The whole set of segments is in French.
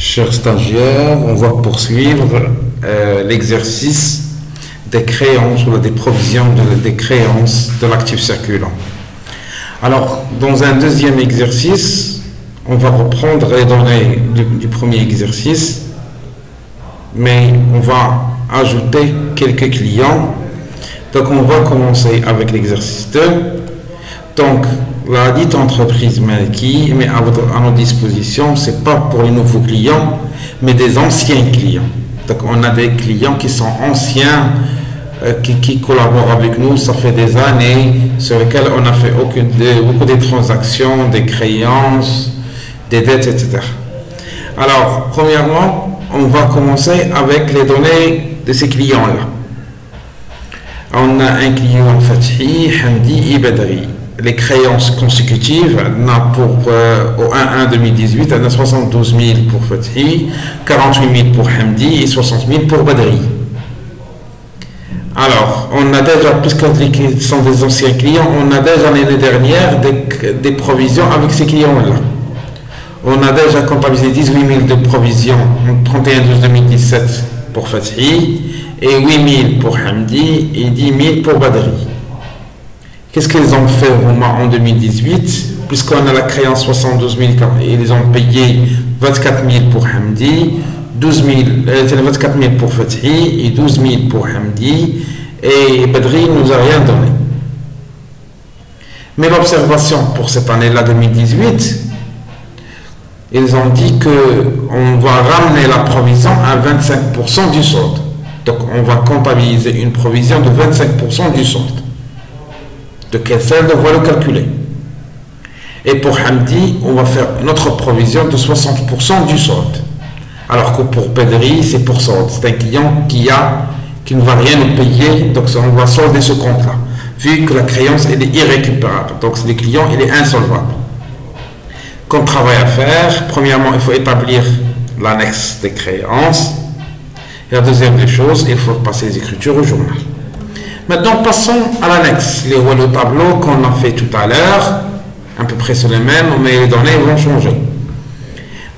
Chers stagiaires, on va poursuivre l'exercice des créances ou des provisions des créances de l'actif circulant. Alors, dans un deuxième exercice, on va reprendre les données du premier exercice, mais on va ajouter quelques clients. Donc, on va commencer avec l'exercice 2. Donc, la dite entreprise qui met à notre disposition, ce n'est pas pour les nouveaux clients, mais des anciens clients. Donc, on a des clients qui sont anciens, qui collaborent avec nous, ça fait des années, sur lesquels on a fait beaucoup de transactions, des créances, des dettes, etc. Alors, premièrement, on va commencer avec les données de ces clients-là. On a un client Fathi, Hamdi et Badri. Les créances consécutives, on a pour au 1-1 2018, on a 72 000 pour Fathi, 48 000 pour Hamdi et 60 000 pour Badri. Alors, on a déjà, puisque ce sont des anciens clients, on a déjà l'année dernière des provisions avec ces clients-là. On a déjà comptabilisé 18 000 de provisions en 31-12-2017 pour Fathi et 8 000 pour Hamdi et 10 000 pour Badri. Qu'est-ce qu'ils ont fait en 2018? Puisqu'on a la créance 72 000, ils ont payé 24 000 pour Hamdi, 24 000 pour Fathi et 12 000 pour Hamdi, et Badri ne nous a rien donné. Mais l'observation pour cette année-là 2018, ils ont dit qu'on va ramener la provision à 25% du solde. Donc on va comptabiliser une provision de 25% du solde. De quel solde on va le calculer. Et pour Hamdi, on va faire une autre provision de 60% du solde. Alors que pour Badri, c'est pour solde. C'est un client qui ne va rien nous payer, donc on va solder ce compte-là. Vu que la créance elle est irrécupérable. Donc c'est le client, il est insolvable. Comme travail à faire, premièrement, il faut établir l'annexe des créances. Et la deuxième des choses, il faut passer les écritures au journal. Maintenant, passons à l'annexe. Le tableau qu'on a fait tout à l'heure, à peu près c'est le même, mais les données vont changer.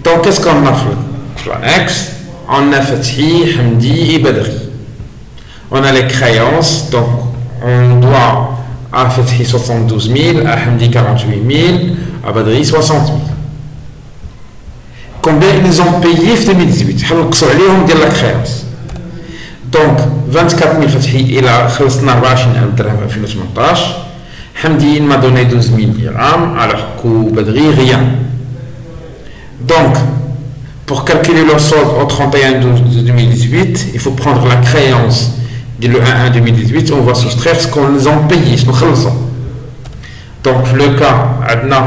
Donc, qu'est-ce qu'on a fait? L'annexe, on a Fathi, Hamdi et Badri. On a les créances, donc on doit à Fathi 72 000, à Hamdi 48 000, à Badri 60 000. Combien ils ont payé en 2018? On va dire la créance. Donc, 24 000 Fathi, il a خلصنا 20,000 درهم في 2018. Hamdi, il m'a donné 12 000 dirhams, alors que Badri, rien. Donc, pour calculer le solde au 31-12-2018, il faut prendre la créance du 1-1-2018, on va soustraire ce qu'on les a payé, ce qu'on les a. Donc, le cas,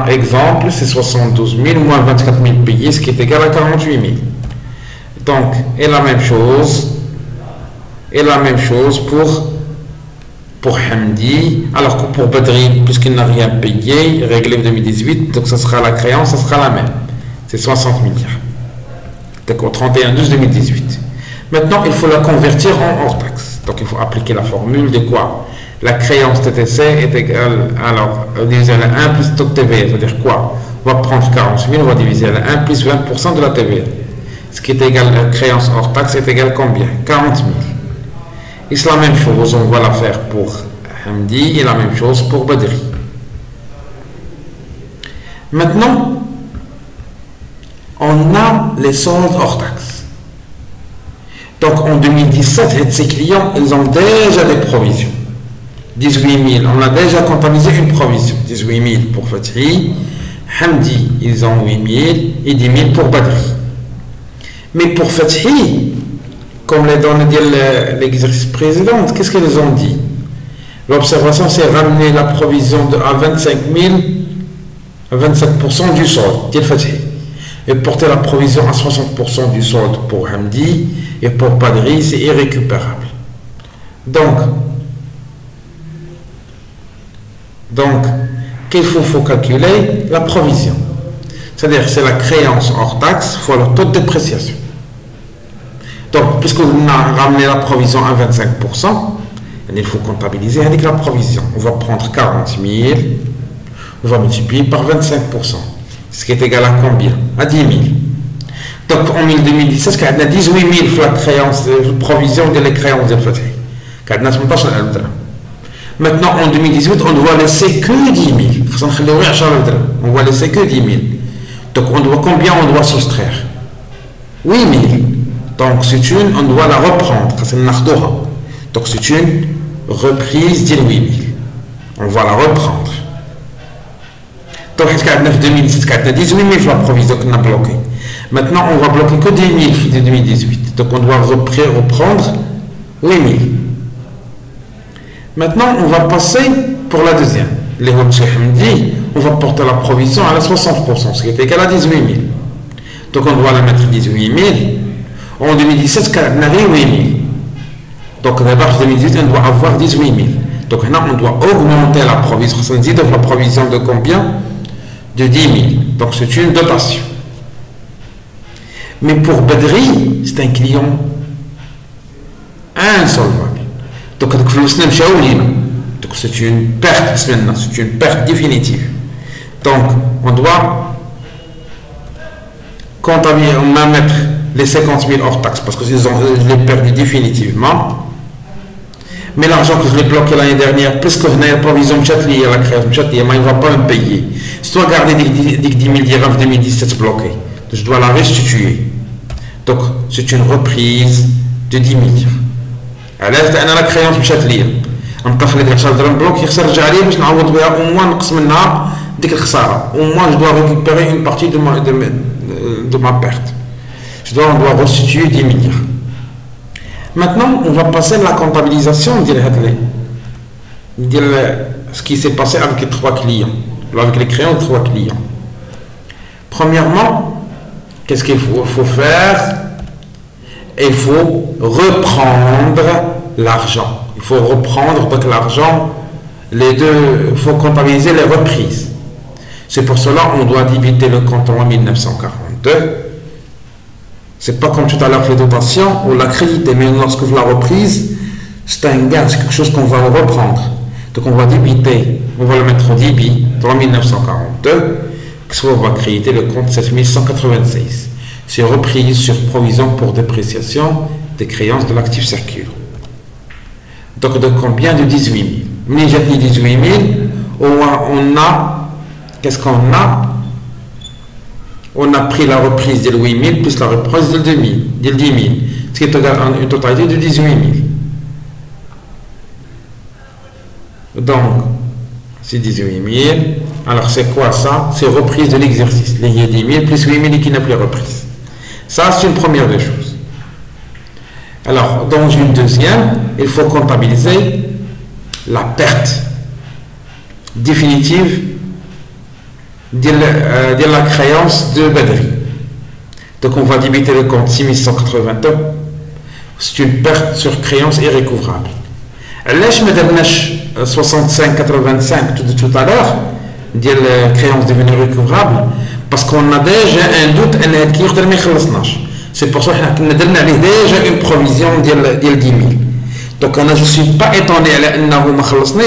exemple, c'est 72 000 moins 24 000 payés, ce qui est égal à 48 000. Donc, et la même chose pour Hamdi, alors que pour Badri, puisqu'il n'a rien payé, réglé en 2018, donc ça sera la créance, ça sera la même. C'est 60 000 dirhams. D'accord, 31-12-2018. Maintenant, il faut la convertir en hors taxe. Donc, il faut appliquer la formule de quoi? La créance TTC est égale, alors, diviser la 1 plus taux de TVA. C'est-à-dire quoi? On va prendre 40 000, on va diviser la 1 plus 20% de la TVA. Ce qui est égal à la créance hors taxe est égal à combien? 40 000. Et c'est la même chose, on va la faire pour Hamdi et la même chose pour Badri. Maintenant, on a les soldes hors taxe. Donc en 2017, ces clients, ils ont déjà des provisions. 18 000, on a déjà comptabilisé une provision. 18 000 pour Fathi, Hamdi, ils ont 8 000 et 10 000 pour Badri. Mais pour Fathi, comme les données de l'exercice précédent, qu'est-ce qu'ils ont dit? L'observation, c'est ramener la provision à 25 000, à 25% du solde, dit Fathi. Et porter la provision à 60% du solde pour Hamdi et pour Badri, c'est irrécupérable. Donc qu'il faut calculer la provision. C'est-à-dire c'est la créance hors taxe fois le taux de dépréciation. Donc, puisqu'on a ramené la provision à 25%, il faut comptabiliser avec la provision. On va prendre 40 000, on va multiplier par 25%. Ce qui est égal à combien? À 10 000. Donc en 2017, il y a 18 000 créances, provision de les créances de Fatih. Il y a 18 000 dirhams. Maintenant en 2018, on doit laisser que 10 000. On va laisser que 10 000. Donc on doit combien on doit soustraire? 8 000. Donc c'est une, on doit la reprendre. Donc c'est une reprise de 8 000. On va la reprendre. Donc en 2017, il y a 18 000 la provision qu'on a bloquée. Maintenant, on va bloquer que 10 000 de 2018. Donc, on doit reprendre 8 000. Maintenant, on va passer pour la deuxième. Les Hamdi, on va porter la provision à la 60%, ce qui est égal à 18 000. Donc, on doit la mettre 18 000. En 2017, on a 8 000. Donc, d'abord, en 2018, on doit avoir 18 000. Donc, maintenant, on doit augmenter la provision. Ça veut dire la provision de combien? De 10 000. Donc, c'est une dotation. Mais pour Badri, c'est un client insolvable. Donc, c'est une perte, c'est une perte définitive. Donc, on doit comptabiliser, on va mettre les 50 000 hors taxe parce que je l'ai perdu définitivement. Mais l'argent que je l'ai bloqué l'année dernière, puisque je n'ai pas provision de la création, il ne va pas me payer. Je dois garder des 10 000 dirhams 2017 bloqués. Je dois la restituer. Donc, c'est une reprise de 10 000 dirhams. Alors, la créance مشات ليا نطخ لك 10 درهم بلوك يخسر رجع عليا باش نعوض بها او موان نقص منها ديك الخساره au moins je dois récupérer une partie de ma perte. On doit restituer 10 000 dirhams. Maintenant, on va passer à la comptabilisation de ce qui s'est passé avec les 3 clients, avec les créances de 3 clients. Premièrement, qu'est-ce qu'il faut faire? Il faut reprendre l'argent. Il faut reprendre l'argent, les deux, il faut comptabiliser les reprises. C'est pour cela qu'on doit débiter le compte en 1942. C'est pas comme tout à l'heure les dotations, on l'a crédité, mais lorsque vous la reprise, c'est un gain, c'est quelque chose qu'on va reprendre. Donc on va débiter, on va le mettre au débit en 1942, soit on va créditer le compte 7196. C'est reprise sur provision pour dépréciation des créances de l'actif circulant. Donc de combien? De 18 000. Mais j'ai dit 18 000, on a, qu'est-ce qu'on a? On a pris la reprise de 8 000 plus la reprise de 10 000, ce qui est une totalité de 18 000. Donc, c'est 18 000. Alors, c'est quoi ça? C'est reprise de l'exercice. Les 10 000 plus 8 000 qui n'a plus reprise. Ça, c'est une première des choses. Alors, dans une deuxième, il faut comptabiliser la perte définitive de la créance de Badri. Donc, on va débiter le compte 6182. C'est une perte sur créance irrécouvrable. Là, madame 6585 tout à l'heure, de la créance devenue recouvrable, parce qu'on a déjà un doute, c'est pour ça qu'on a déjà une provision de 10 000. Donc, je ne suis pas étonné à ce que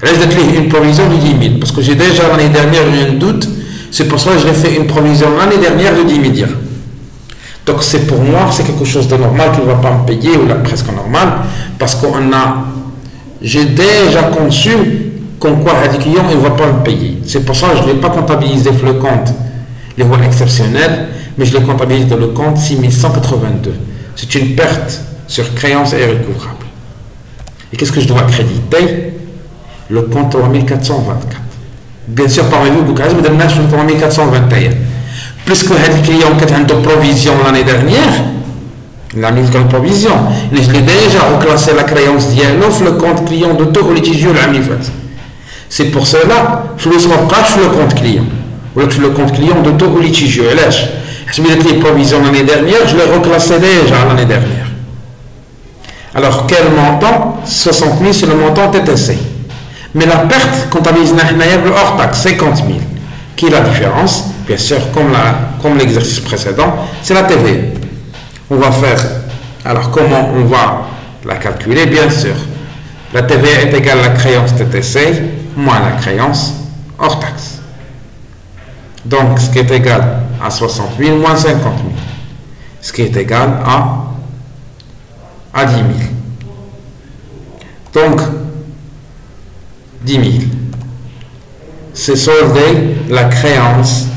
j'ai déjà une provision de 10 000, parce que j'ai déjà l'année dernière eu un doute, c'est pour ça que j'ai fait une provision l'année dernière de 10 000 dirhams. Donc c'est pour moi, c'est quelque chose de normal qu'il ne va pas me payer, ou là presque normal, parce que j'ai déjà conçu comme quoi le client il ne va pas me payer. C'est pour ça que je ne l'ai pas comptabilisé dans le compte les voies exceptionnelles, mais je l'ai comptabilisé dans le compte 6182. C'est une perte sur créance irrécouvrable. Et qu'est-ce que je dois accréditer? Le compte 3424. Bien sûr, parmi vous, vous avez le 3421. Puisque le client qui a une provision l'année dernière, il a mis une provision, je l'ai déjà reclassé la créance d'Yano le compte client de tout litigieux l'année fait. C'est pour cela que je ne pas le compte client, ou le compte client de tout litigieux. Je l'ai mis provision l'année dernière, je l'ai reclassé déjà l'année dernière. Alors, quel montant? 60 000, c'est le montant TTC. Mais la perte comptabilise hors taxe, 50 000. Qui est la différence? Bien sûr, comme l'exercice précédent, c'est la TVA. On va faire, alors comment on va la calculer? Bien sûr, la TVA est égale à la créance TTC moins la créance hors taxe. Donc, ce qui est égal à 60 000 moins 50 000. Ce qui est égal à 10 000. Donc, 10 000. C'est solder la créance